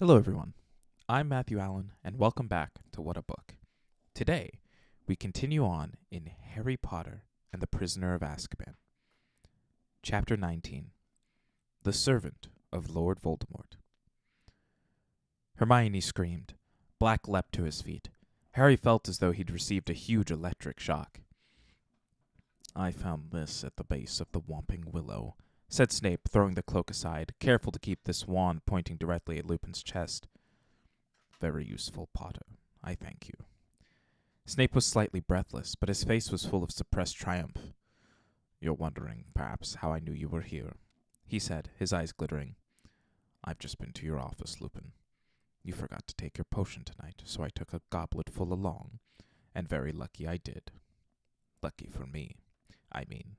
Hello, everyone. I'm Matthew Allen, and welcome back to What a Book. Today, we continue on in Harry Potter and the Prisoner of Azkaban. Chapter 19 The Servant of Lord Voldemort. Hermione screamed. Black leapt to his feet. Harry felt as though he'd received a huge electric shock. I found this at the base of the Whomping Willow, said Snape, throwing the cloak aside, careful to keep this wand pointing directly at Lupin's chest. Very useful, Potter. I thank you. Snape was slightly breathless, but his face was full of suppressed triumph. You're wondering, perhaps, how I knew you were here, he said, his eyes glittering. I've just been to your office, Lupin. You forgot to take your potion tonight, so I took a goblet full along, and very lucky I did. Lucky for me, I mean.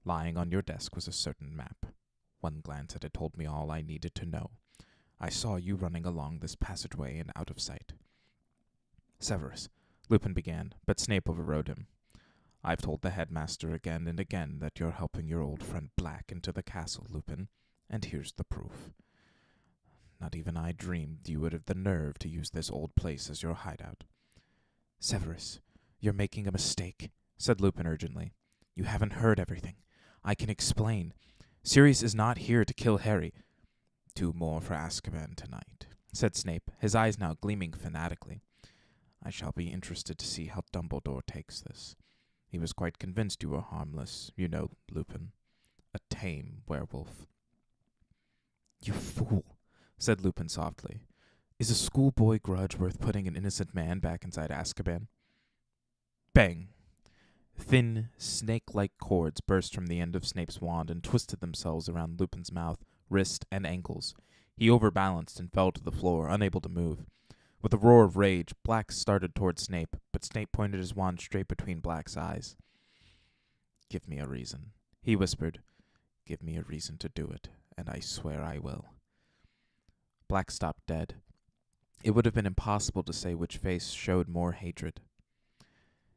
Lying on your desk was a certain map. One glance at it told me all I needed to know. I saw you running along this passageway and out of sight. Severus, Lupin began, but Snape overrode him. I've told the headmaster again and again that you're helping your old friend Black into the castle, Lupin, and here's the proof. Not even I dreamed you would have the nerve to use this old place as your hideout. Severus, you're making a mistake, said Lupin urgently. You haven't heard everything. I can explain. Sirius is not here to kill Harry. 2 more for Azkaban tonight, said Snape, his eyes now gleaming fanatically. I shall be interested to see how Dumbledore takes this. He was quite convinced you were harmless, you know, Lupin. A tame werewolf. You fool, said Lupin softly. Is a schoolboy grudge worth putting an innocent man back inside Azkaban? Bang! Thin, snake-like cords burst from the end of Snape's wand and twisted themselves around Lupin's mouth, wrist, and ankles. He overbalanced and fell to the floor, unable to move. With a roar of rage, Black started toward Snape, but Snape pointed his wand straight between Black's eyes. Give me a reason, he whispered. Give me a reason to do it, and I swear I will. Black stopped dead. It would have been impossible to say which face showed more hatred.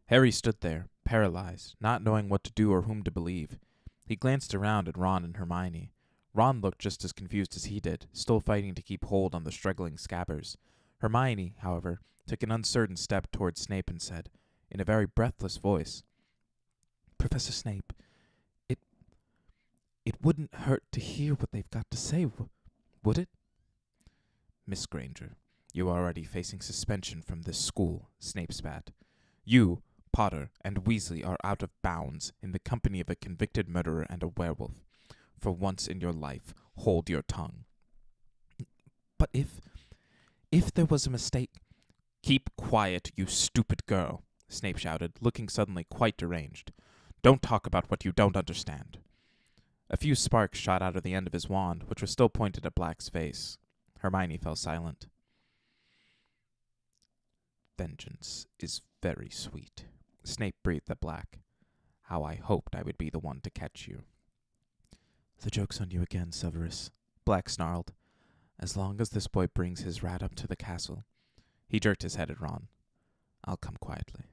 Harry stood there, paralyzed, not knowing what to do or whom to believe. He glanced around at Ron and Hermione. Ron looked just as confused as he did, still fighting to keep hold on the struggling Scabbers. Hermione, however, took an uncertain step toward Snape and said, in a very breathless voice, Professor Snape, it wouldn't hurt to hear what they've got to say, would it? Miss Granger, you are already facing suspension from this school, Snape spat. You, Potter, and Weasley are out of bounds in the company of a convicted murderer and a werewolf. For once in your life, hold your tongue. But if there was a mistake... Keep quiet, you stupid girl, Snape shouted, looking suddenly quite deranged. Don't talk about what you don't understand. A few sparks shot out of the end of his wand, which was still pointed at Black's face. Hermione fell silent. Vengeance is very sweet, Snape breathed at Black. How I hoped I would be the one to catch you. The joke's on you again, Severus, Black snarled. As long as this boy brings his rat up to the castle. He jerked his head at Ron. I'll come quietly.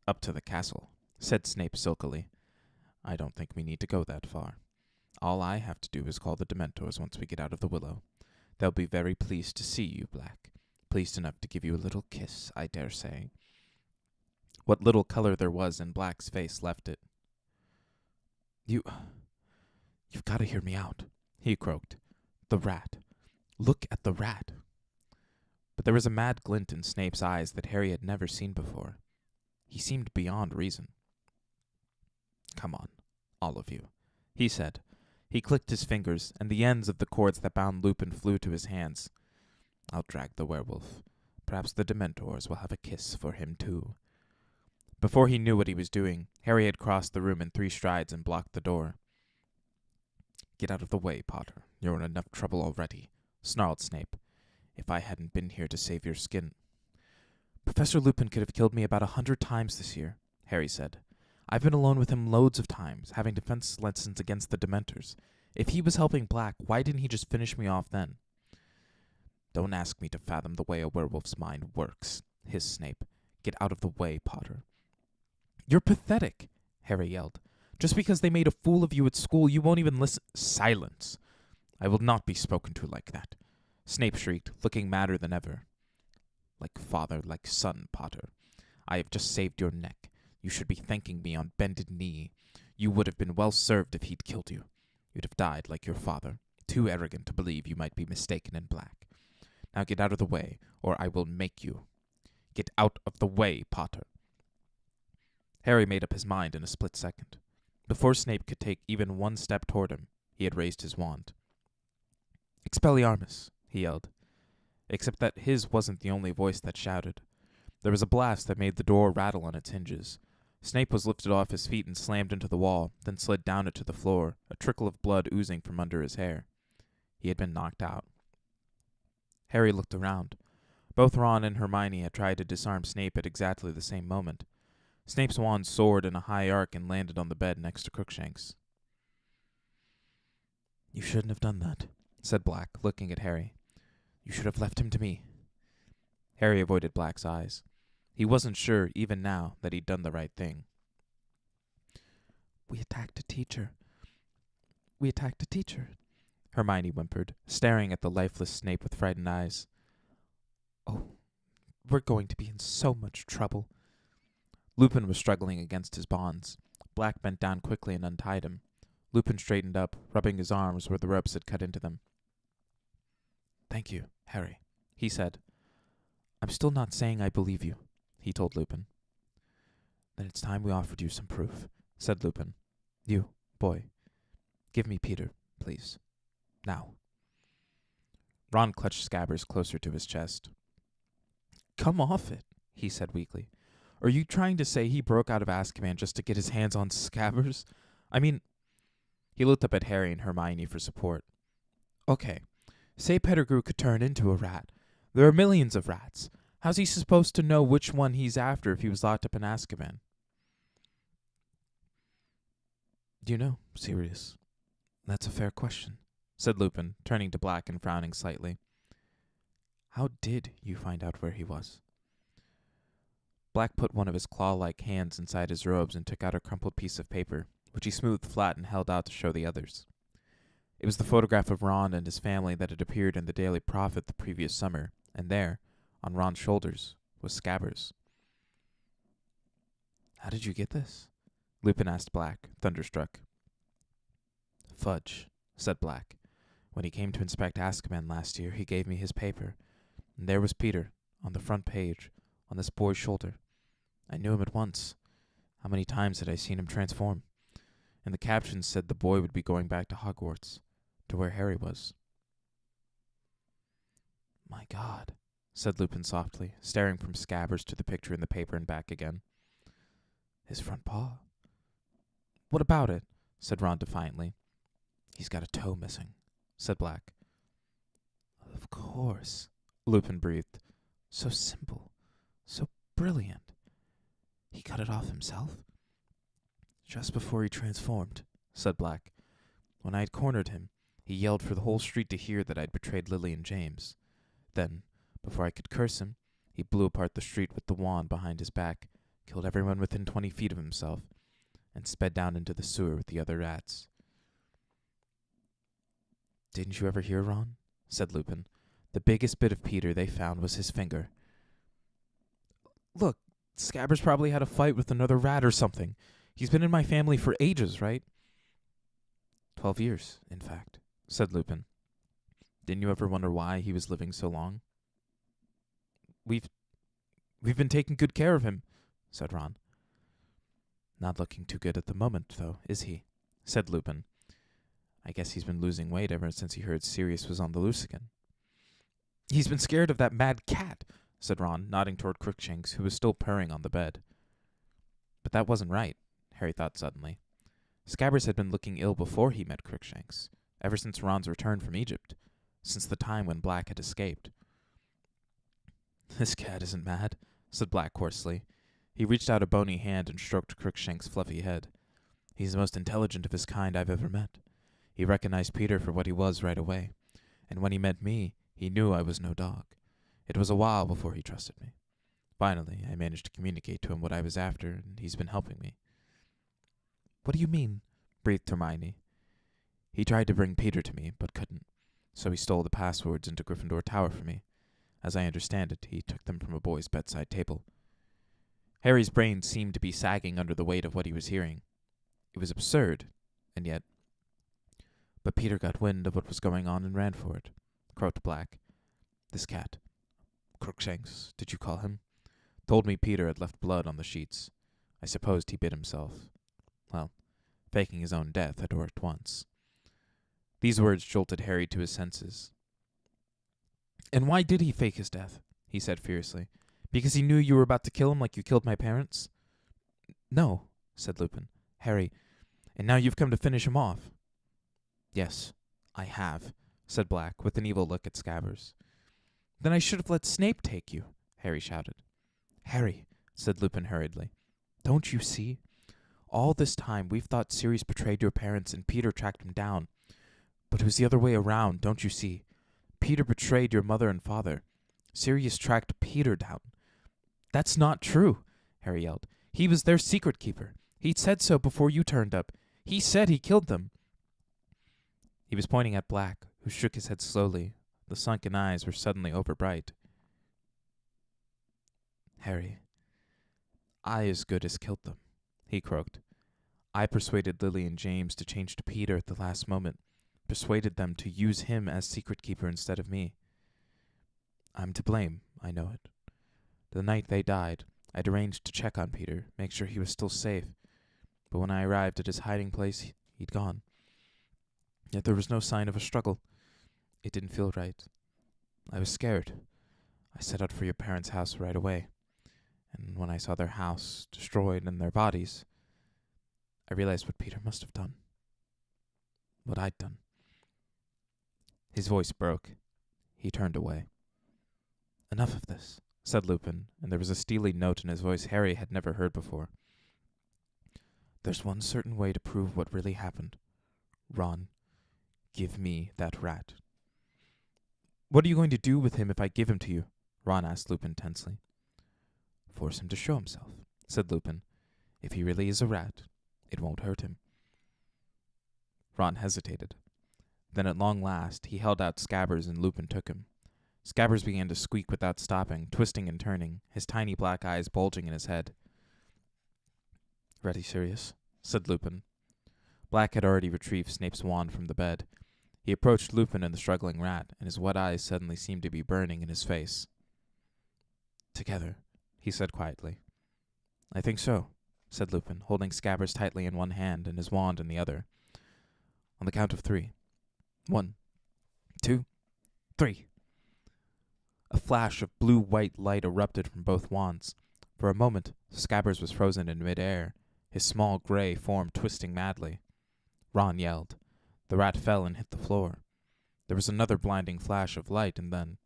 Up to the castle, said Snape silkily. I don't think we need to go that far. All I have to do is call the Dementors once we get out of the willow. They'll be very pleased to see you, Black. Pleased enough to give you a little kiss, I dare say. What little color there was in Black's face left it. You've got to hear me out, he croaked. The rat. Look at the rat. But there was a mad glint in Snape's eyes that Harry had never seen before. He seemed beyond reason. Come on, all of you, he said. He clicked his fingers, and the ends of the cords that bound Lupin flew to his hands. I'll drag the werewolf. Perhaps the Dementors will have a kiss for him, too. Before he knew what he was doing, Harry had crossed the room in 3 strides and blocked the door. Get out of the way, Potter. You're in enough trouble already, snarled Snape. If I hadn't been here to save your skin... Professor Lupin could have killed me about 100 times this year, Harry said. I've been alone with him loads of times, having defense lessons against the Dementors. If he was helping Black, why didn't he just finish me off then? Don't ask me to fathom the way a werewolf's mind works, hissed Snape. Get out of the way, Potter. You're pathetic, Harry yelled. Just because they made a fool of you at school, you won't even listen. Silence. I will not be spoken to like that. Snape shrieked, looking madder than ever. Like father, like son, Potter. I have just saved your neck. You should be thanking me on bended knee. You would have been well served if he'd killed you. You'd have died like your father, too arrogant to believe you might be mistaken in black. Now get out of the way, or I will make you. Get out of the way, Potter. Harry made up his mind in a split second. Before Snape could take even one step toward him, he had raised his wand. Expelliarmus, he yelled. Except that his wasn't the only voice that shouted. There was a blast that made the door rattle on its hinges. Snape was lifted off his feet and slammed into the wall, then slid down it to the floor, a trickle of blood oozing from under his hair. He had been knocked out. Harry looked around. Both Ron and Hermione had tried to disarm Snape at exactly the same moment. Snape's wand soared in a high arc and landed on the bed next to Crookshanks. You shouldn't have done that, said Black, looking at Harry. You should have left him to me. Harry avoided Black's eyes. He wasn't sure, even now, that he'd done the right thing. We attacked a teacher, Hermione whimpered, staring at the lifeless Snape with frightened eyes. Oh, we're going to be in so much trouble. Lupin was struggling against his bonds. Black bent down quickly and untied him. Lupin straightened up, rubbing his arms where the ropes had cut into them. Thank you, Harry, he said. I'm still not saying I believe you, he told Lupin. Then it's time we offered you some proof, said Lupin. You, boy, give me Peter, please. Now. Ron clutched Scabbers closer to his chest. Come off it, he said weakly. Are you trying to say he broke out of Azkaban just to get his hands on Scabbers? I mean, he looked up at Harry and Hermione for support. Okay, say Pettigrew could turn into a rat. There are millions of rats. How's he supposed to know which one he's after if he was locked up in Azkaban? You know, Sirius, that's a fair question, said Lupin, turning to Black and frowning slightly. How did you find out where he was? Black put one of his claw-like hands inside his robes and took out a crumpled piece of paper, which he smoothed flat and held out to show the others. It was the photograph of Ron and his family that had appeared in the Daily Prophet the previous summer, and there, on Ron's shoulders, was Scabbers. How did you get this? Lupin asked Black, thunderstruck. Fudge, said Black. When he came to inspect Azkaban last year, he gave me his paper, and there was Peter, on the front page, on this boy's shoulder. I knew him at once. How many times had I seen him transform? And the caption said the boy would be going back to Hogwarts, to where Harry was. My God, said Lupin softly, staring from Scabbers to the picture in the paper and back again. His front paw. What about it? Said Ron defiantly. He's got a toe missing, said Black. Of course, Lupin breathed. So simple, so brilliant. He cut it off himself? Just before he transformed, said Black. When I had cornered him, he yelled for the whole street to hear that I'd betrayed Lily and James. Then, before I could curse him, he blew apart the street with the wand behind his back, killed everyone within 20 feet of himself, and sped down into the sewer with the other rats. Didn't you ever hear, Ron? Said Lupin. The biggest bit of Peter they found was his finger. Look, Scabbers probably had a fight with another rat or something. He's been in my family for ages, right? 12 years, in fact, said Lupin. Didn't you ever wonder why he was living so long? We've been taking good care of him, said Ron. Not looking too good at the moment, though, is he? Said Lupin. I guess he's been losing weight ever since he heard Sirius was on the loose again. He's been scared of that mad cat, said Ron, nodding toward Crookshanks, who was still purring on the bed. But that wasn't right, Harry thought suddenly. Scabbers had been looking ill before he met Crookshanks, ever since Ron's return from Egypt, since the time when Black had escaped. This cat isn't mad, said Black hoarsely. He reached out a bony hand and stroked Crookshanks' fluffy head. He's the most intelligent of his kind I've ever met. He recognized Peter for what he was right away, and when he met me, he knew I was no dog. It was a while before he trusted me. Finally, I managed to communicate to him what I was after, and he's been helping me. What do you mean? Breathed Hermione. He tried to bring Peter to me, but couldn't. So he stole the passwords into Gryffindor Tower for me. As I understand it, he took them from a boy's bedside table. Harry's brain seemed to be sagging under the weight of what he was hearing. It was absurd, and yet... But Peter got wind of what was going on and ran for it, croaked Black. This cat, Crookshanks, did you call him? Told me Peter had left blood on the sheets. I supposed he bit himself. Well, faking his own death had worked once. These words jolted Harry to his senses. And why did he fake his death? He said fiercely. Because he knew you were about to kill him like you killed my parents? No, said Lupin. Harry, and now you've come to finish him off. Yes, I have, said Black, with an evil look at Scabbers. Then I should have let Snape take you, Harry shouted. Harry, said Lupin hurriedly, don't you see? All this time we've thought Sirius betrayed your parents and Peter tracked him down. But it was the other way around, don't you see? Peter betrayed your mother and father. Sirius tracked Peter down. That's not true, Harry yelled. He was their secret keeper. He'd said so before you turned up. He said he killed them. He was pointing at Black, who shook his head slowly. The sunken eyes were suddenly overbright. Harry, I as good as killed them, he croaked. I persuaded Lily and James to change to Peter at the last moment, persuaded them to use him as secret keeper instead of me. I'm to blame, I know it. The night they died, I'd arranged to check on Peter, make sure he was still safe. But when I arrived at his hiding place, he'd gone. Yet there was no sign of a struggle. It didn't feel right. I was scared. I set out for your parents' house right away. And when I saw their house destroyed and their bodies, I realized what Peter must have done. What I'd done. His voice broke. He turned away. Enough of this, said Lupin, and there was a steely note in his voice Harry had never heard before. There's one certain way to prove what really happened. Ron, give me that rat. What are you going to do with him if I give him to you? Ron asked Lupin tensely. Force him to show himself, said Lupin. If he really is a rat, it won't hurt him. Ron hesitated. Then at long last, he held out Scabbers and Lupin took him. Scabbers began to squeak without stopping, twisting and turning, his tiny black eyes bulging in his head. Ready, Sirius? Said Lupin. Black had already retrieved Snape's wand from the bed. He approached Lupin and the struggling rat, and his wet eyes suddenly seemed to be burning in his face. Together, he said quietly. I think so, said Lupin, holding Scabbers tightly in one hand and his wand in the other. On the count of 3. 1, 2, 3. A flash of blue-white light erupted from both wands. For a moment, Scabbers was frozen in mid-air, his small gray form twisting madly. Ron yelled. The rat fell and hit the floor. There was another blinding flash of light, and then...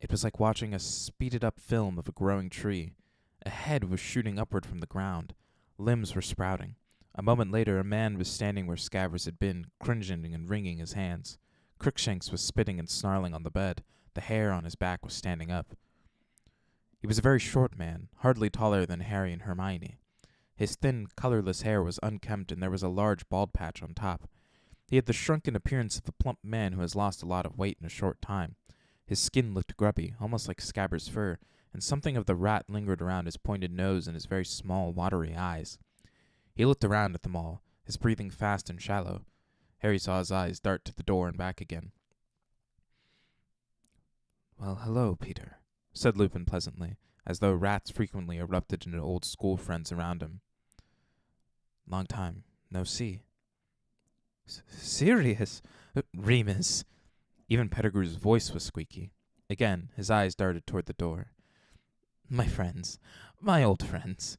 It was like watching a speeded-up film of a growing tree. A head was shooting upward from the ground. Limbs were sprouting. A moment later, a man was standing where Scabbers had been, cringing and wringing his hands. Crookshanks was spitting and snarling on the bed. The hair on his back was standing up. He was a very short man, hardly taller than Harry and Hermione. His thin, colorless hair was unkempt, and there was a large bald patch on top. He had the shrunken appearance of a plump man who has lost a lot of weight in a short time. His skin looked grubby, almost like Scabbers' fur, and something of the rat lingered around his pointed nose and his very small, watery eyes. He looked around at them all, his breathing fast and shallow. Harry saw his eyes dart to the door and back again. Well, hello, Peter, said Lupin pleasantly, as though rats frequently erupted into old school friends around him. Long time, no see. Serious? Remus. Even Pettigrew's voice was squeaky. Again, his eyes darted toward the door. My friends. My old friends.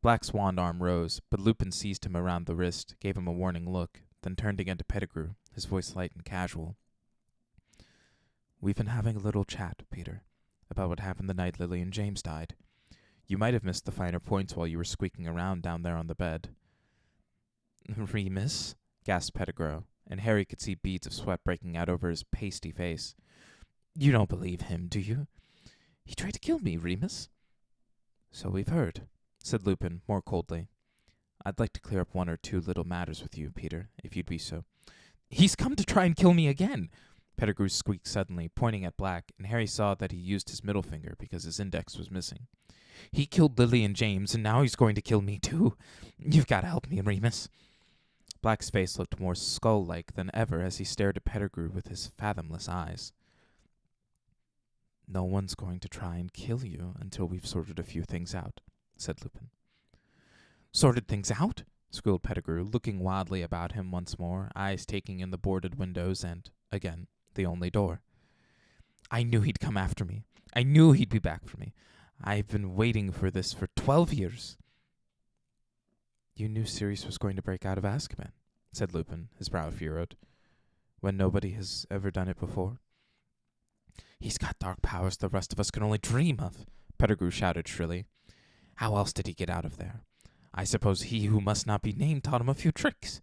Black's wand arm rose, but Lupin seized him around the wrist, gave him a warning look, then turned again to Pettigrew, his voice light and casual. We've been having a little chat, Peter, about what happened the night Lily and James died. You might have missed the finer points while you were squeaking around down there on the bed. Remus? Gasped Pettigrew, and Harry could see beads of sweat breaking out over his pasty face. You don't believe him, do you? He tried to kill me, Remus. So we've heard, said Lupin, more coldly. I'd like to clear up one or two little matters with you, Peter, if you'd be so. He's come to try and kill me again, Pettigrew squeaked suddenly, pointing at Black, and Harry saw that he used his middle finger because his index was missing. He killed Lily and James, and now he's going to kill me too. You've got to help me, Remus. Black's face looked more skull-like than ever as he stared at Pettigrew with his fathomless eyes. No one's going to try and kill you until we've sorted a few things out, said Lupin. Sorted things out? Squealed Pettigrew, looking wildly about him once more, eyes taking in the boarded windows and, again, the only door. I knew he'd come after me. I knew he'd be back for me. I've been waiting for this for 12 years. You knew Sirius was going to break out of Azkaban, said Lupin, his brow furrowed, when nobody has ever done it before. He's got dark powers the rest of us can only dream of, Pettigrew shouted shrilly. How else did he get out of there? I suppose he who must not be named taught him a few tricks.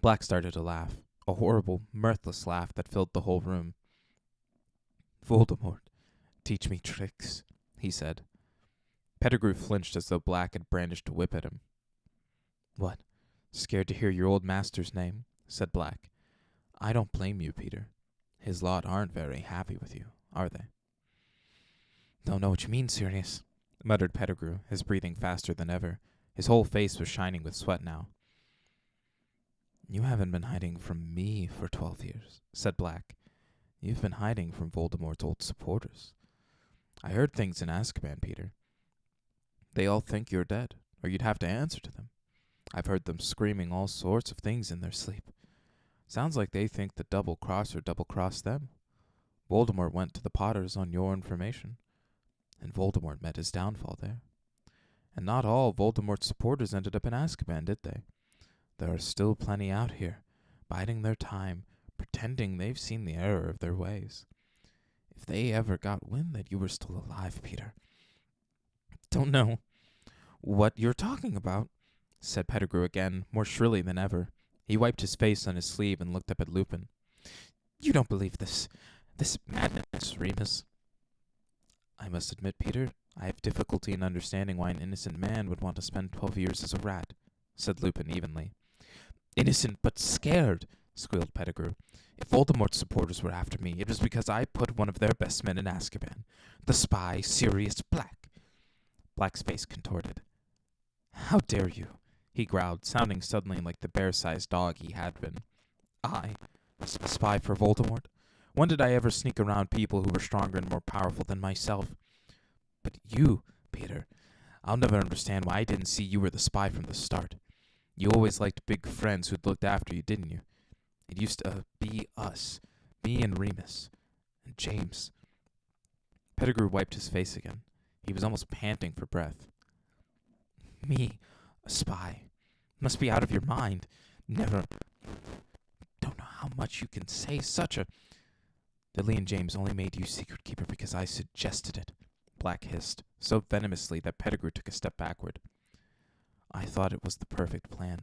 Black started to laugh, a horrible, mirthless laugh that filled the whole room. Voldemort, teach me tricks, he said. Pettigrew flinched as though Black had brandished a whip at him. What, scared to hear your old master's name? Said Black. I don't blame you, Peter. His lot aren't very happy with you, are they? Don't know what you mean, Sirius, muttered Pettigrew, his breathing faster than ever. His whole face was shining with sweat now. You haven't been hiding from me for 12 years, said Black. You've been hiding from Voldemort's old supporters. I heard things in Azkaban, Peter. They all think you're dead, or you'd have to answer to them. I've heard them screaming all sorts of things in their sleep. Sounds like they think the double-crosser double-crossed them. Voldemort went to the Potters on your information, and Voldemort met his downfall there. And not all Voldemort's supporters ended up in Azkaban, did they? There are still plenty out here, biding their time, pretending they've seen the error of their ways. If they ever got wind that you were still alive, Peter. Don't know what you're talking about, said Pettigrew again, more shrilly than ever. He wiped his face on his sleeve and looked up at Lupin. You don't believe this madness, Remus. I must admit, Peter, I have difficulty in understanding why an innocent man would want to spend 12 years as a rat, said Lupin evenly. Innocent but scared, squealed Pettigrew. If Voldemort's supporters were after me, it was because I put one of their best men in Azkaban, the spy Sirius Black. Black's face contorted. How dare you? He growled, sounding suddenly like the bear-sized dog he had been. I, a spy for Voldemort? When did I ever sneak around people who were stronger and more powerful than myself? But you, Peter, I'll never understand why I didn't see you were the spy from the start. You always liked big friends who'd looked after you, didn't you? It used to be us, me and Remus, and James. Pettigrew wiped his face again. He was almost panting for breath. Me, a spy. Must be out of your mind. Never. Don't know how much you can say such a... Lily and James only made you secret keeper because I suggested it, Black hissed, so venomously that Pettigrew took a step backward. I thought it was the perfect plan.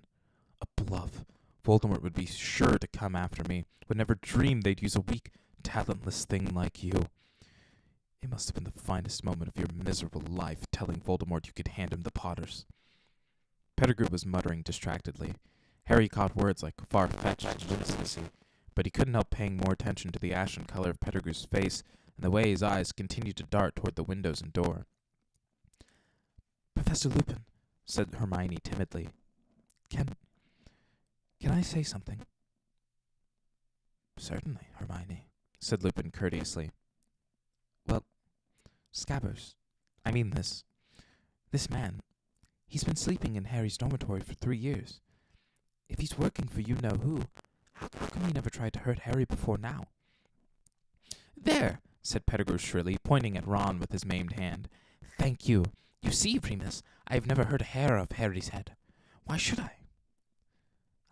A bluff. Voldemort would be sure to come after me, would never dream they'd use a weak, talentless thing like you. It must have been the finest moment of your miserable life, telling Voldemort you could hand him the Potters. Pettigrew was muttering distractedly. Harry caught words like far-fetched and lunacy, but he couldn't help paying more attention to the ashen color of Pettigrew's face and the way his eyes continued to dart toward the windows and door. Professor Lupin, said Hermione timidly, Can I say something? Certainly, Hermione, said Lupin courteously. Well, Scabbers, I mean this man, he's been sleeping in Harry's dormitory for 3 years. If he's working for you-know-who, how come he never tried to hurt Harry before now? There, said Pettigrew shrilly, pointing at Ron with his maimed hand. Thank you. You see, Remus, I have never hurt a hair of Harry's head. Why should I?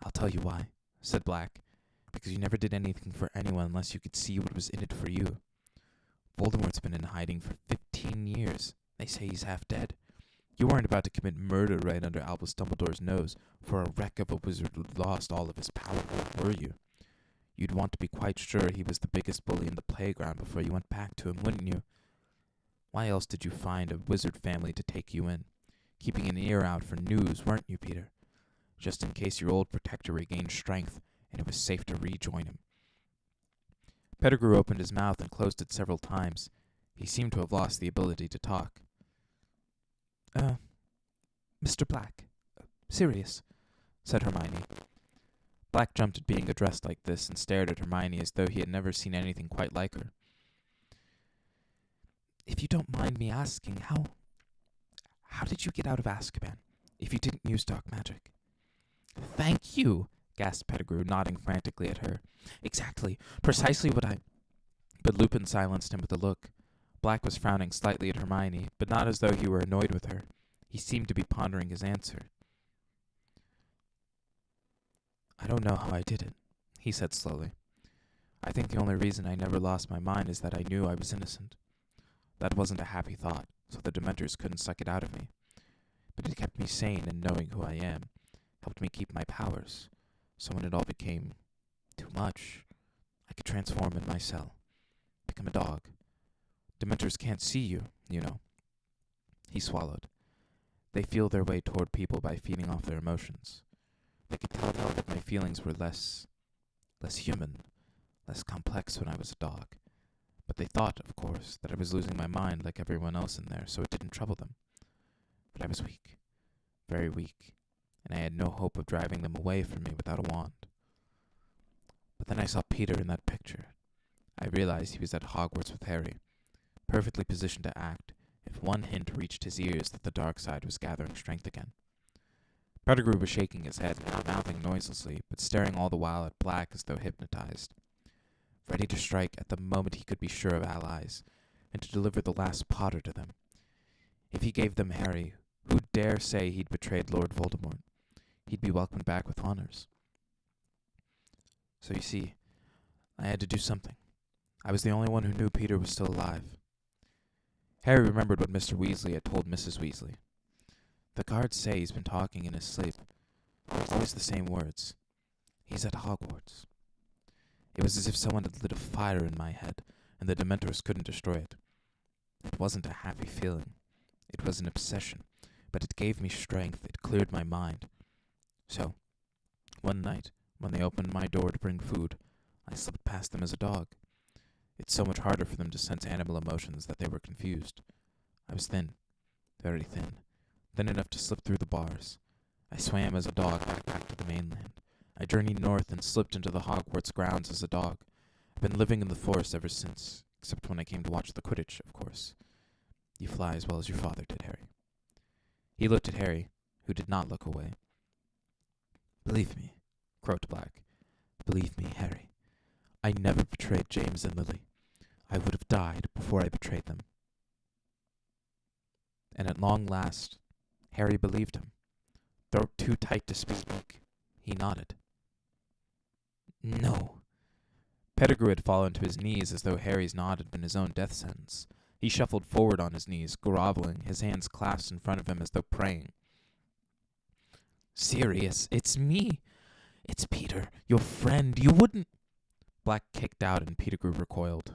I'll tell you why, said Black. Because you never did anything for anyone unless you could see what was in it for you. Voldemort's been in hiding for 15 years. They say he's half dead. You weren't about to commit murder right under Albus Dumbledore's nose for a wreck of a wizard who'd lost all of his power, were you? You'd want to be quite sure he was the biggest bully in the playground before you went back to him, wouldn't you? Why else did you find a wizard family to take you in? Keeping an ear out for news, weren't you, Peter? Just in case your old protector regained strength and it was safe to rejoin him. Pettigrew opened his mouth and closed it several times. He seemed to have lost the ability to talk. Mr. Black. Sirius, said Hermione. Black jumped at being addressed like this and stared at Hermione as though he had never seen anything quite like her. If you don't mind me asking, how did you get out of Azkaban, if you didn't use dark magic? Thank you, gasped Pettigrew, nodding frantically at her. Exactly, precisely what I... But Lupin silenced him with a look. Black was frowning slightly at Hermione, but not as though he were annoyed with her. He seemed to be pondering his answer. I don't know how I did it, he said slowly. I think the only reason I never lost my mind is that I knew I was innocent. That wasn't a happy thought, so the Dementors couldn't suck it out of me. But it kept me sane in knowing who I am, helped me keep my powers, so when it all became too much, I could transform in my cell, become a dog. Dementors can't see you, you know. He swallowed. They feel their way toward people by feeding off their emotions. They could tell that my feelings were less human, less complex when I was a dog. But they thought, of course, that I was losing my mind like everyone else in there, so it didn't trouble them. But I was weak, very weak, and I had no hope of driving them away from me without a wand. But then I saw Peter in that picture. I realized he was at Hogwarts with Harry, perfectly positioned to act if one hint reached his ears that the dark side was gathering strength again. Pettigrew was shaking his head, now mouthing noiselessly, but staring all the while at Black as though hypnotized, ready to strike at the moment he could be sure of allies, and to deliver the last Potter to them. If he gave them Harry, who'd dare say he'd betrayed Lord Voldemort? He'd be welcomed back with honors. So you see, I had to do something. I was the only one who knew Peter was still alive. Harry remembered what Mr. Weasley had told Mrs. Weasley. The guards say he's been talking in his sleep. Always the same words. He's at Hogwarts. It was as if someone had lit a fire in my head, and the Dementors couldn't destroy it. It wasn't a happy feeling. It was an obsession, but it gave me strength. It cleared my mind. So, one night, when they opened my door to bring food, I slipped past them as a dog. It's so much harder for them to sense animal emotions that they were confused. I was thin, very thin enough to slip through the bars. I swam as a dog back to the mainland. I journeyed north and slipped into the Hogwarts grounds as a dog. I've been living in the forest ever since, except when I came to watch the Quidditch, of course. You fly as well as your father did, Harry. He looked at Harry, who did not look away. Believe me, croaked Black. Believe me, Harry. I never betrayed James and Lily. I would have died before I betrayed them. And at long last, Harry believed him. Throat too tight to speak, he nodded. No. Pettigrew had fallen to his knees as though Harry's nod had been his own death sentence. He shuffled forward on his knees, groveling, his hands clasped in front of him as though praying. Sirius, it's me. It's Peter, your friend. You wouldn't... Black kicked out and Pettigrew recoiled.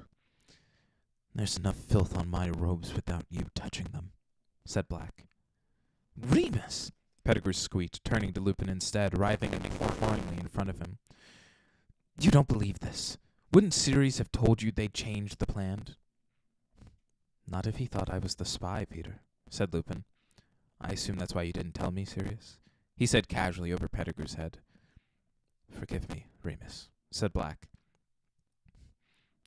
There's enough filth on my robes without you touching them, said Black. Remus! Pettigrew squeaked, turning to Lupin instead, writhing and imploringly in front of him. You don't believe this. Wouldn't Sirius have told you they'd changed the plan? Not if he thought I was the spy, Peter, said Lupin. I assume that's why you didn't tell me, Sirius, he said casually over Pettigrew's head. Forgive me, Remus, said Black.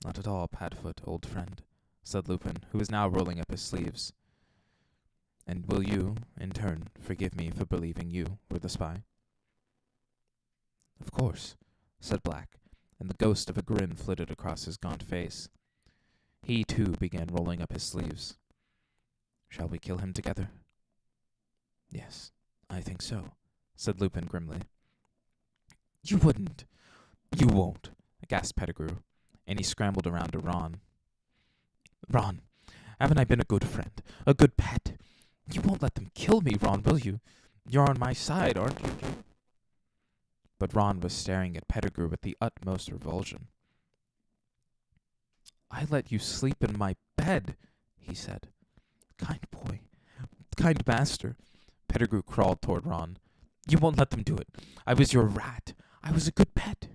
Not at all, Padfoot, old friend, said Lupin, who was now rolling up his sleeves. And will you, in turn, forgive me for believing you were the spy? Of course, said Black, and the ghost of a grin flitted across his gaunt face. He, too, began rolling up his sleeves. Shall we kill him together? Yes, I think so, said Lupin grimly. You wouldn't. You won't, gasped Pettigrew, and he scrambled around to Ron. Ron, haven't I been a good friend, a good pet? You won't let them kill me, Ron, will you? You're on my side, aren't you? But Ron was staring at Pettigrew with the utmost revulsion. I let you sleep in my bed, he said. Kind boy, kind master. Pettigrew crawled toward Ron. You won't let them do it. I was your rat. I was a good pet.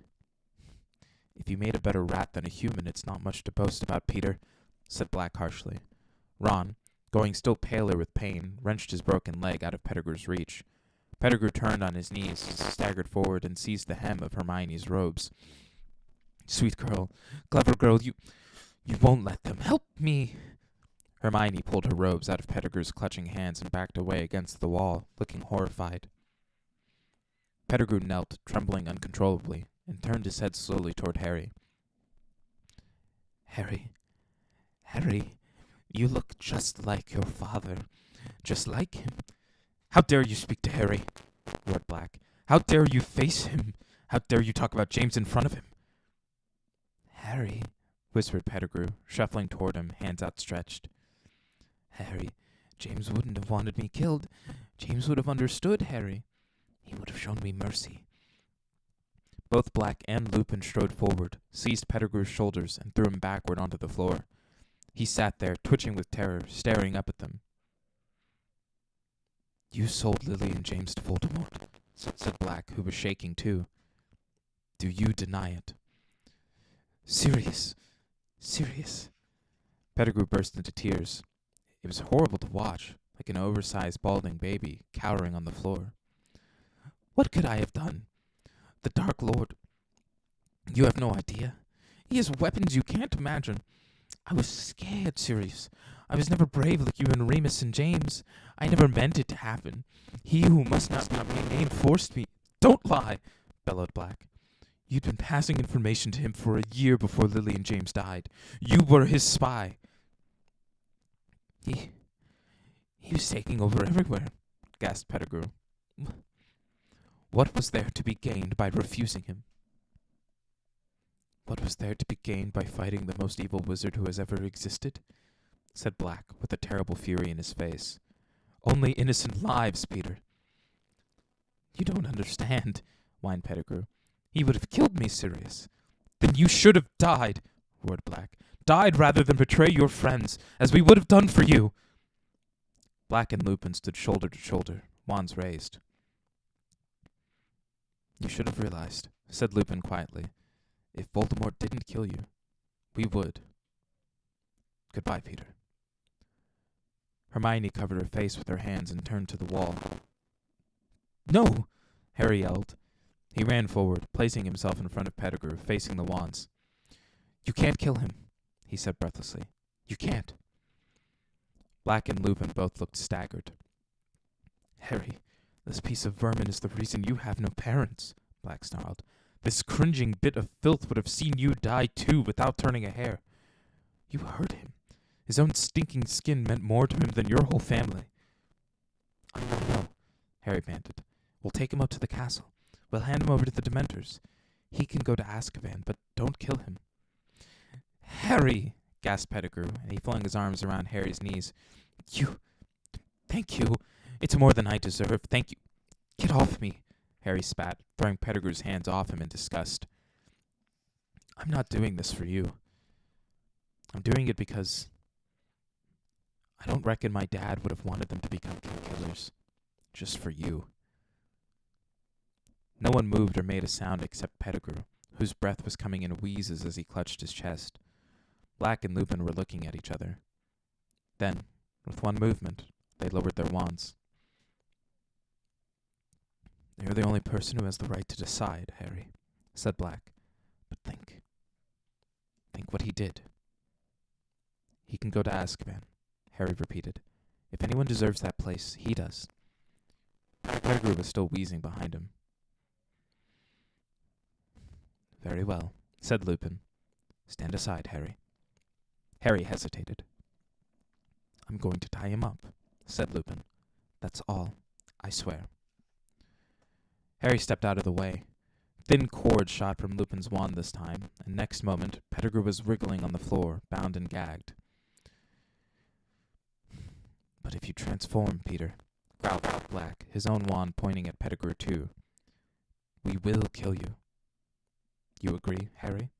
If you made a better rat than a human, it's not much to boast about, Peter, said Black harshly. Ron, going still paler with pain, wrenched his broken leg out of Pettigrew's reach. Pettigrew turned on his knees, staggered forward, and seized the hem of Hermione's robes. Sweet girl, clever girl, you won't let them. Help me! Hermione pulled her robes out of Pettigrew's clutching hands and backed away against the wall, looking horrified. Pettigrew knelt, trembling uncontrollably, and turned his head slowly toward Harry. Harry, you look just like your father. Just like him. How dare you speak to Harry? Roared Black. How dare you face him? How dare you talk about James in front of him? Harry, whispered Pettigrew, shuffling toward him, hands outstretched. Harry, James wouldn't have wanted me killed. James would have understood, Harry. He would have shown me mercy. Both Black and Lupin strode forward, seized Pettigrew's shoulders, and threw him backward onto the floor. He sat there, twitching with terror, staring up at them. You sold Lily and James to Voldemort, said Black, who was shaking too. Do you deny it? Sirius. Pettigrew burst into tears. It was horrible to watch, like an oversized, balding baby, cowering on the floor. What could I have done? The Dark Lord. You have no idea. He has weapons you can't imagine. I was scared, Sirius. I was never brave like you and Remus and James. I never meant it to happen. He who must not be named forced me. Don't lie, bellowed Black. You'd been passing information to him for a year before Lily and James died. You were his spy. He was taking over everywhere, gasped Pettigrew. What was there to be gained by refusing him? What was there to be gained by fighting the most evil wizard who has ever existed? Said Black, with a terrible fury in his face. Only innocent lives, Peter. You don't understand, whined Pettigrew. He would have killed me, Sirius. Then you should have died, roared Black. Died rather than betray your friends, as we would have done for you. Black and Lupin stood shoulder to shoulder, wands raised. You should have realized, said Lupin quietly. If Voldemort didn't kill you, we would. Goodbye, Peter. Hermione covered her face with her hands and turned to the wall. No! Harry yelled. He ran forward, placing himself in front of Pettigrew, facing the wands. You can't kill him, he said breathlessly. You can't. Black and Lupin both looked staggered. Harry, this piece of vermin is the reason you have no parents, Black snarled. This cringing bit of filth would have seen you die too without turning a hair. You hurt him. His own stinking skin meant more to him than your whole family. I know, Harry panted. We'll take him up to the castle. We'll hand him over to the Dementors. He can go to Azkaban, but don't kill him. Harry, gasped Pettigrew, and he flung his arms around Harry's knees. Thank you. It's more than I deserve. Thank you. Get off me, Harry spat, throwing Pettigrew's hands off him in disgust. I'm not doing this for you. I'm doing it because I don't reckon my dad would have wanted them to become killers. Just for you. No one moved or made a sound except Pettigrew, whose breath was coming in wheezes as he clutched his chest. Black and Lupin were looking at each other. Then, with one movement, they lowered their wands. You're the only person who has the right to decide, Harry, said Black. But think. Think what he did. He can go to Azkaban, Harry repeated. If anyone deserves that place, he does. Pettigrew was still wheezing behind him. Very well, said Lupin. Stand aside, Harry. Harry hesitated. I'm going to tie him up, said Lupin. That's all, I swear. Harry stepped out of the way. Thin cord shot from Lupin's wand this time, and next moment Pettigrew was wriggling on the floor, bound and gagged. But if you transform, Peter, growled Black, his own wand pointing at Pettigrew too, we will kill you. You agree, Harry?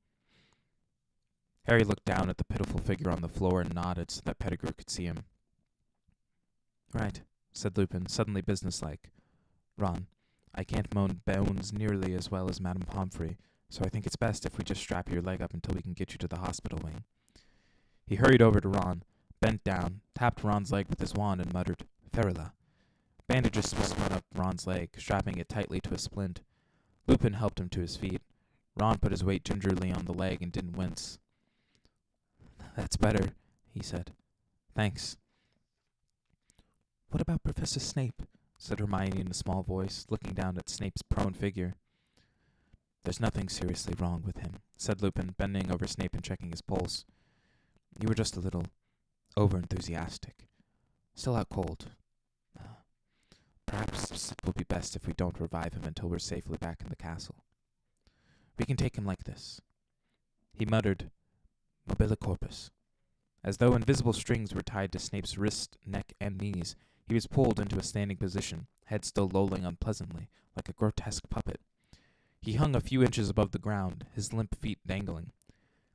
Harry looked down at the pitiful figure on the floor and nodded so that Pettigrew could see him. Right, said Lupin, suddenly businesslike. Ron, I can't moan bones nearly as well as Madame Pomfrey, so I think it's best if we just strap your leg up until we can get you to the hospital wing. He hurried over to Ron, bent down, tapped Ron's leg with his wand, and muttered, Ferula. Bandages swung up Ron's leg, strapping it tightly to a splint. Lupin helped him to his feet. Ron put his weight gingerly on the leg and didn't wince. That's better, he said. Thanks. What about Professor Snape? Said Hermione in a small voice, looking down at Snape's prone figure. There's nothing seriously wrong with him, said Lupin, bending over Snape and checking his pulse. You were just a little over-enthusiastic. Still out cold. Perhaps it will be best if we don't revive him until we're safely back in the castle. We can take him like this. He muttered, Mobile corpus. As though invisible strings were tied to Snape's wrist, neck, and knees, he was pulled into a standing position, head still lolling unpleasantly, like a grotesque puppet. He hung a few inches above the ground, his limp feet dangling.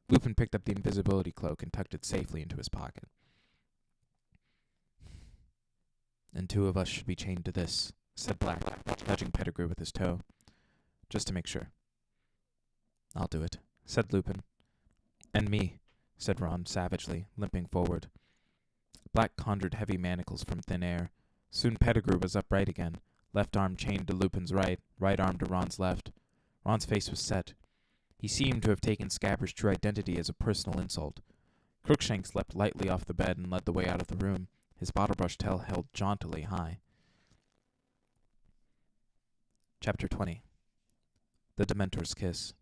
Lupin picked up the invisibility cloak and tucked it safely into his pocket. And 2 of us should be chained to this, said Black, nudging Pettigrew with his toe. Just to make sure. I'll do it, said Lupin. And me, said Ron savagely, limping forward. Black conjured heavy manacles from thin air. Soon Pettigrew was upright again, left arm chained to Lupin's right arm to Ron's left. Ron's face was set. He seemed to have taken Scabbers' true identity as a personal insult. Crookshanks leapt lightly off the bed and led the way out of the room, his bottle-brush tail held jauntily high. Chapter 20. The Dementor's Kiss.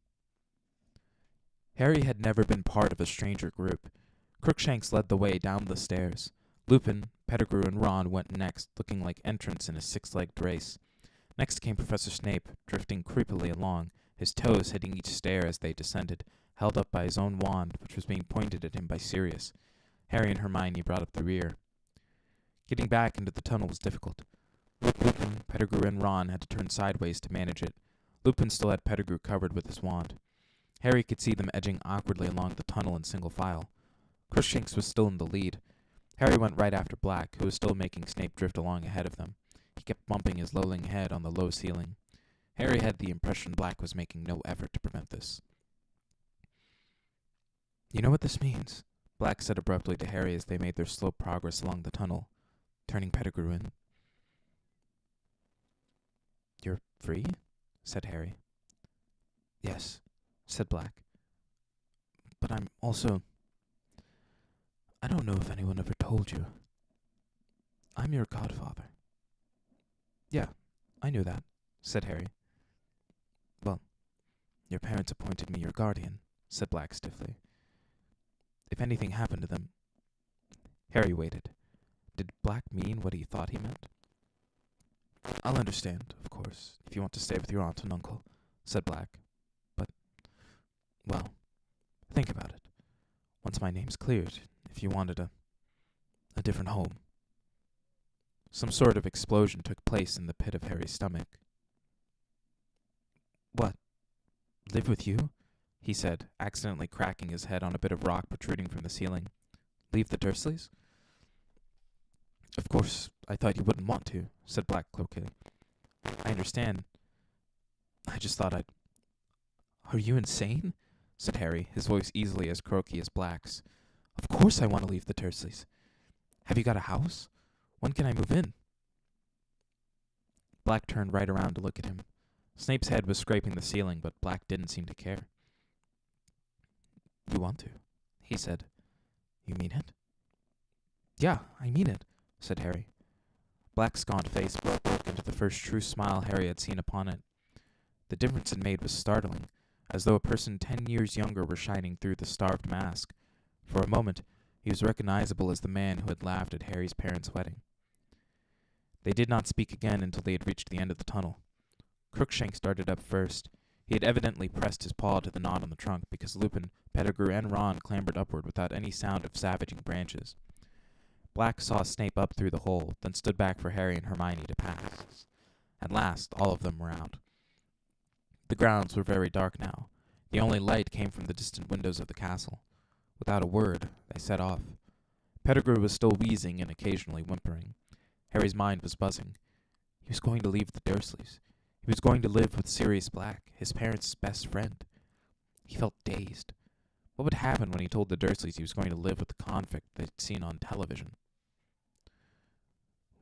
Harry had never been part of a stranger group. Crookshanks led the way down the stairs. Lupin, Pettigrew, and Ron went next, looking like entrants in a 6-legged race. Next came Professor Snape, drifting creepily along, his toes hitting each stair as they descended, held up by his own wand, which was being pointed at him by Sirius. Harry and Hermione brought up the rear. Getting back into the tunnel was difficult. Lupin, Pettigrew, and Ron had to turn sideways to manage it. Lupin still had Pettigrew covered with his wand. Harry could see them edging awkwardly along the tunnel in single file. Crookshanks was still in the lead. Harry went right after Black, who was still making Snape drift along ahead of them. He kept bumping his lolling head on the low ceiling. Harry had the impression Black was making no effort to prevent this. You know what this means? Black said abruptly to Harry as they made their slow progress along the tunnel, turning Pettigrew in. You're free? Said Harry. Yes, said Black. But I'm also... I don't know if anyone ever told you. I'm your godfather. Yeah, I knew that, said Harry. Well, your parents appointed me your guardian, said Black stiffly. If anything happened to them... Harry waited. Did Black mean what he thought he meant? I'll understand, of course, if you want to stay with your aunt and uncle, said Black. But, well, think about it. Once my name's cleared, if you wanted a different home. Some sort of explosion took place in the pit of Harry's stomach. What? Live with you? He said, accidentally cracking his head on a bit of rock protruding from the ceiling. Leave the Dursleys? Of course, I thought you wouldn't want to, said Black cloakily. I understand. I just thought I'd... Are you insane? Said Harry, his voice easily as croaky as Black's. Of course I want to leave the Dursleys. Have you got a house? When can I move in? Black turned right around to look at him. Snape's head was scraping the ceiling, but Black didn't seem to care. You want to, he said. You mean it? Yeah, I mean it, said Harry. Black's gaunt face broke into the first true smile Harry had seen upon it. The difference it made was startling, as though a person 10 years younger were shining through the starved mask. For a moment, he was recognizable as the man who had laughed at Harry's parents' wedding. They did not speak again until they had reached the end of the tunnel. Crookshanks started up first. He had evidently pressed his paw to the knot on the trunk because Lupin, Pettigrew, and Ron clambered upward without any sound of savaging branches. Black saw Snape up through the hole, then stood back for Harry and Hermione to pass. At last, all of them were out. The grounds were very dark now. The only light came from the distant windows of the castle. Without a word, they set off. Pettigrew was still wheezing and occasionally whimpering. Harry's mind was buzzing. He was going to leave the Dursleys. He was going to live with Sirius Black, his parents' best friend. He felt dazed. What would happen when he told the Dursleys he was going to live with the convict they'd seen on television?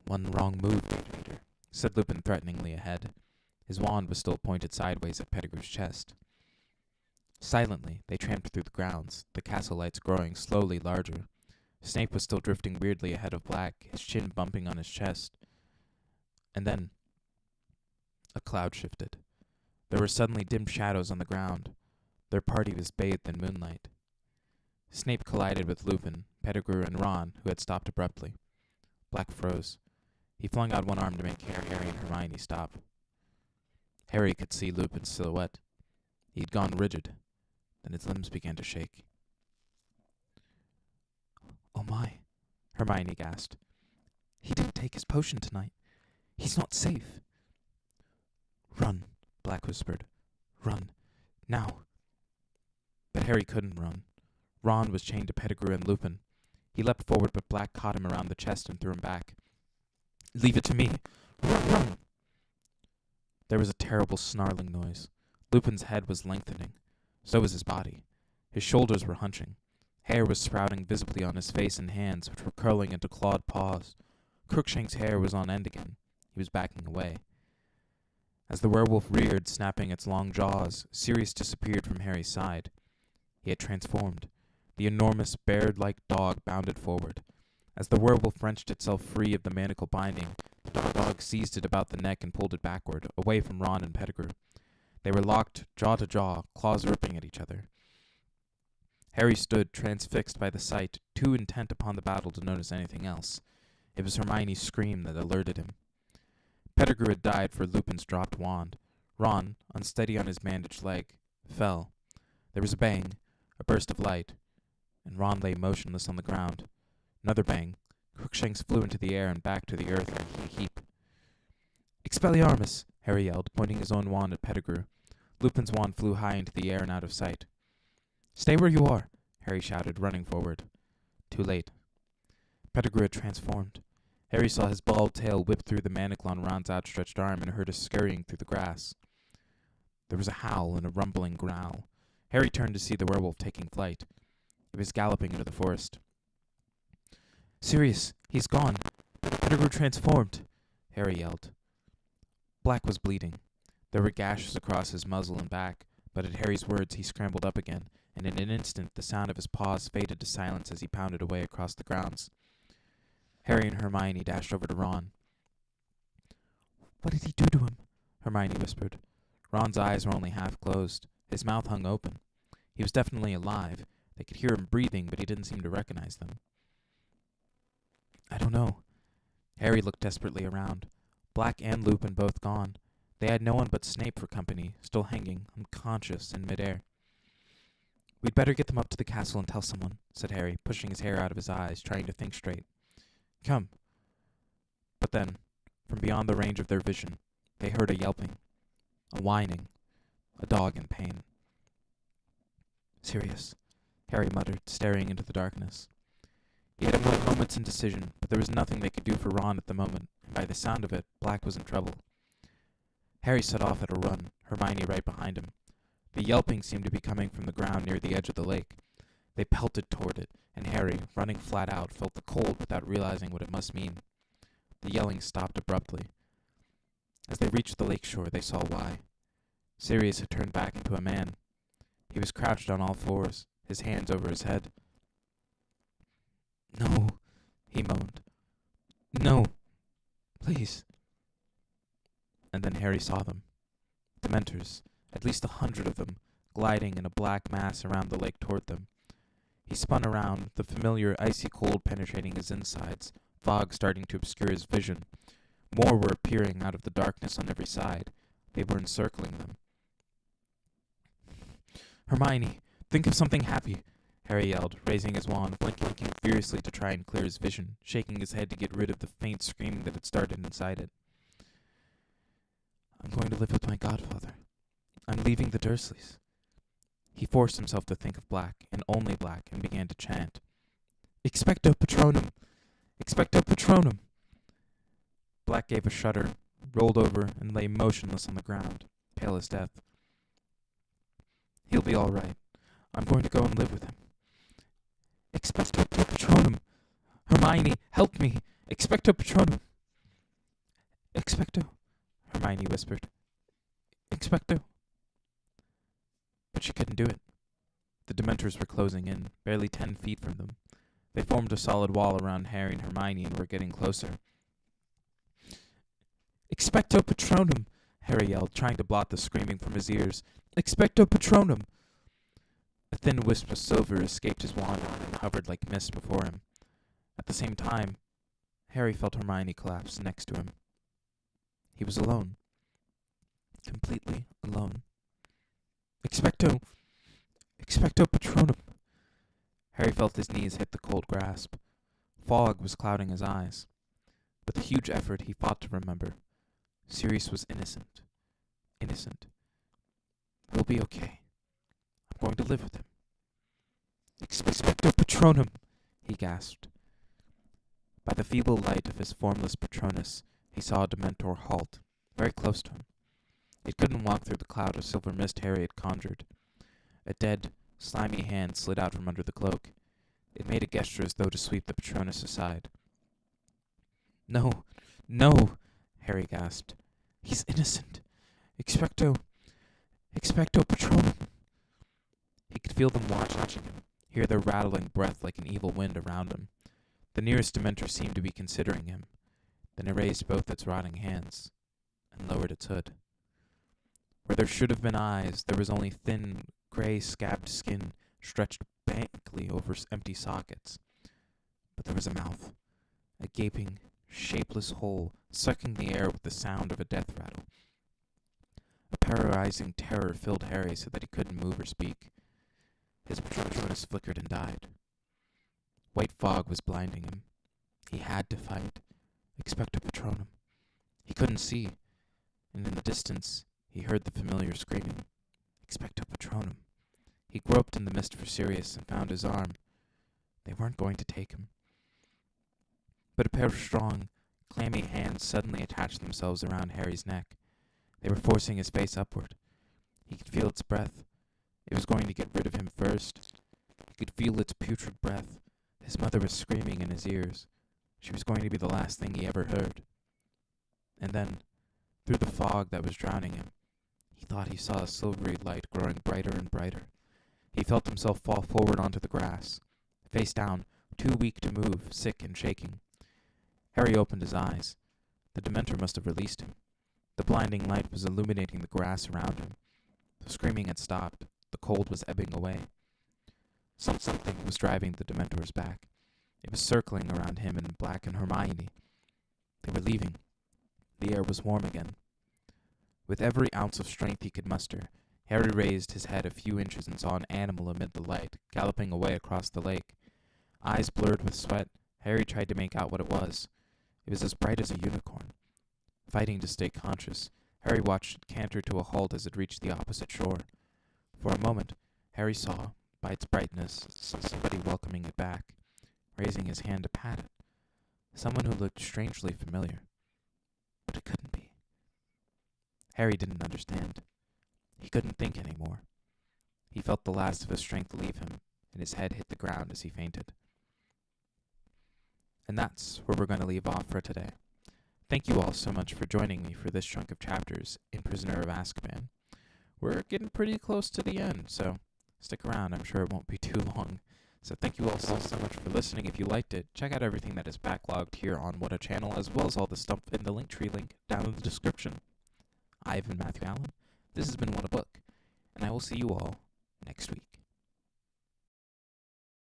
One wrong move, Peter, said Lupin threateningly ahead. His wand was still pointed sideways at Pettigrew's chest. Silently, they tramped through the grounds, the castle lights growing slowly larger. Snape was still drifting weirdly ahead of Black, his chin bumping on his chest. And then a cloud shifted. There were suddenly dim shadows on the ground. Their party was bathed in moonlight. Snape collided with Lupin, Pettigrew, and Ron, who had stopped abruptly. Black froze. He flung out one arm to make Harry and Hermione stop. Harry could see Lupin's silhouette. He'd gone rigid. Then his limbs began to shake. "Oh my," Hermione gasped. "He didn't take his potion tonight. He's not safe." "Run," Black whispered. "Run. Now." But Harry couldn't run. Ron was chained to Pettigrew and Lupin. He leapt forward, but Black caught him around the chest and threw him back. "Leave it to me. Run!" There was a terrible snarling noise. Lupin's head was lengthening. So was his body. His shoulders were hunching. Hair was sprouting visibly on his face and hands, which were curling into clawed paws. Crookshank's hair was on end again. He was backing away. As the werewolf reared, snapping its long jaws, Sirius disappeared from Harry's side. He had transformed. The enormous, bear-like dog bounded forward. As the werewolf wrenched itself free of the manacle binding, the dog seized it about the neck and pulled it backward, away from Ron and Pettigrew. They were locked, jaw to jaw, claws ripping at each other. Harry stood, transfixed by the sight, too intent upon the battle to notice anything else. It was Hermione's scream that alerted him. Pettigrew had died for Lupin's dropped wand. Ron, unsteady on his bandaged leg, fell. There was a bang, a burst of light, and Ron lay motionless on the ground. Another bang. Crookshanks flew into the air and back to the earth in a heap. "Expelliarmus!" Harry yelled, pointing his own wand at Pettigrew. Lupin's wand flew high into the air and out of sight. "Stay where you are!" Harry shouted, running forward. Too late. Pettigrew had transformed. Harry saw his bald tail whip through the manacle on Ron's outstretched arm and heard us scurrying through the grass. There was a howl and a rumbling growl. Harry turned to see the werewolf taking flight. It was galloping into the forest. "Sirius, he's gone. Pettigrew transformed," Harry yelled. Black was bleeding. There were gashes across his muzzle and back, but at Harry's words he scrambled up again, and in an instant the sound of his paws faded to silence as he pounded away across the grounds. Harry and Hermione dashed over to Ron. "What did he do to him?" Hermione whispered. Ron's eyes were only half closed. His mouth hung open. He was definitely alive. They could hear him breathing, but he didn't seem to recognize them. "I don't know." Harry looked desperately around. Black and Lupin both gone. They had no one but Snape for company, still hanging, unconscious, in midair. "We'd better get them up to the castle and tell someone," said Harry, pushing his hair out of his eyes, trying to think straight. "Come." But then, from beyond the range of their vision, they heard a yelping, a whining, a dog in pain. "Sirius," Harry muttered, staring into the darkness. He had a moment's indecision, but there was nothing they could do for Ron at the moment, and by the sound of it, Black was in trouble. Harry set off at a run, Hermione right behind him. The yelping seemed to be coming from the ground near the edge of the lake. They pelted toward it, and Harry, running flat out, felt the cold without realizing what it must mean. The yelling stopped abruptly. As they reached the lake shore, they saw why. Sirius had turned back into a man. He was crouched on all fours, his hands over his head. "No," he moaned. "No, please." And then Harry saw them. Dementors, at least 100 of them, gliding in a black mass around the lake toward them. He spun around, the familiar icy cold penetrating his insides, fog starting to obscure his vision. More were appearing out of the darkness on every side. They were encircling them. "Hermione, think of something happy," Harry yelled, raising his wand, blinking furiously to try and clear his vision, shaking his head to get rid of the faint screaming that had started inside it. "I'm going to live with my godfather. I'm leaving the Dursleys." He forced himself to think of Black, and only Black, and began to chant. "Expecto Patronum! Expecto Patronum!" Black gave a shudder, rolled over and lay motionless on the ground, pale as death. He'll be all right. I'm going to go and live with him. Expecto Patronum! Hermione, help me! Expecto Patronum! Expecto, Hermione whispered. Expecto. But she couldn't do it. The Dementors were closing in, barely 10 feet from them. They formed a solid wall around Harry and Hermione and were getting closer. Expecto Patronum! Harry yelled, trying to blot the screaming from his ears. Expecto Patronum! A thin wisp of silver escaped his wand and hovered like mist before him. At the same time, Harry felt Hermione collapse next to him. He was alone. Completely alone. Expecto Patronum! Harry felt his knees hit the cold grasp. Fog was clouding his eyes. With a huge effort, he fought to remember. Sirius was innocent. Innocent. He'll be okay. I'm going to live with him. Expecto Patronum! He gasped. By the feeble light of his formless Patronus, he saw a Dementor halt, very close to him. It couldn't walk through the cloud of silver mist Harry had conjured. A dead, slimy hand slid out from under the cloak. It made a gesture as though to sweep the Patronus aside. No, no, Harry gasped. He's innocent. Expecto Patronum. He could feel them watching him, hear their rattling breath like an evil wind around him. The nearest Dementor seemed to be considering him, then it raised both its rotting hands and lowered its hood. Where there should have been eyes, there was only thin, gray, scabbed skin stretched blankly over empty sockets. But there was a mouth, a gaping, shapeless hole, sucking the air with the sound of a death rattle. A paralyzing terror filled Harry so that he couldn't move or speak. His Patronus flickered and died. White fog was blinding him. He had to fight. Expecto Patronum. He couldn't see, and in the distance he heard the familiar screaming. Expecto Patronum. He groped in the mist for Sirius and found his arm. They weren't going to take him. But a pair of strong, clammy hands suddenly attached themselves around Harry's neck. They were forcing his face upward. He could feel its breath. It was going to get rid of him first. He could feel its putrid breath. His mother was screaming in his ears. She was going to be the last thing he ever heard. And then, through the fog that was drowning him, he thought he saw a silvery light growing brighter and brighter. He felt himself fall forward onto the grass, face down, too weak to move, sick and shaking. Harry opened his eyes. The Dementor must have released him. The blinding light was illuminating the grass around him. The screaming had stopped. The cold was ebbing away. Something was driving the Dementors back. It was circling around him and Black and Hermione. They were leaving. The air was warm again. With every ounce of strength he could muster, Harry raised his head a few inches and saw an animal amid the light, galloping away across the lake. Eyes blurred with sweat, Harry tried to make out what it was. It was as bright as a unicorn. Fighting to stay conscious, Harry watched it canter to a halt as it reached the opposite shore. For a moment, Harry saw, by its brightness, somebody welcoming it back, raising his hand to pat it. Someone who looked strangely familiar. But it couldn't be. Harry didn't understand. He couldn't think anymore. He felt the last of his strength leave him, and his head hit the ground as he fainted. And that's where we're going to leave off for today. Thank you all so much for joining me for this chunk of chapters in Prisoner of Azkaban. We're getting pretty close to the end, so stick around. I'm sure it won't be too long. So thank you all so much for listening. If you liked it, check out everything that is backlogged here on Whatta channel, as well as all the stuff in the Linktree link down in the description. I've been Matthew Allen. This has been Whatta Book, and I will see you all next week.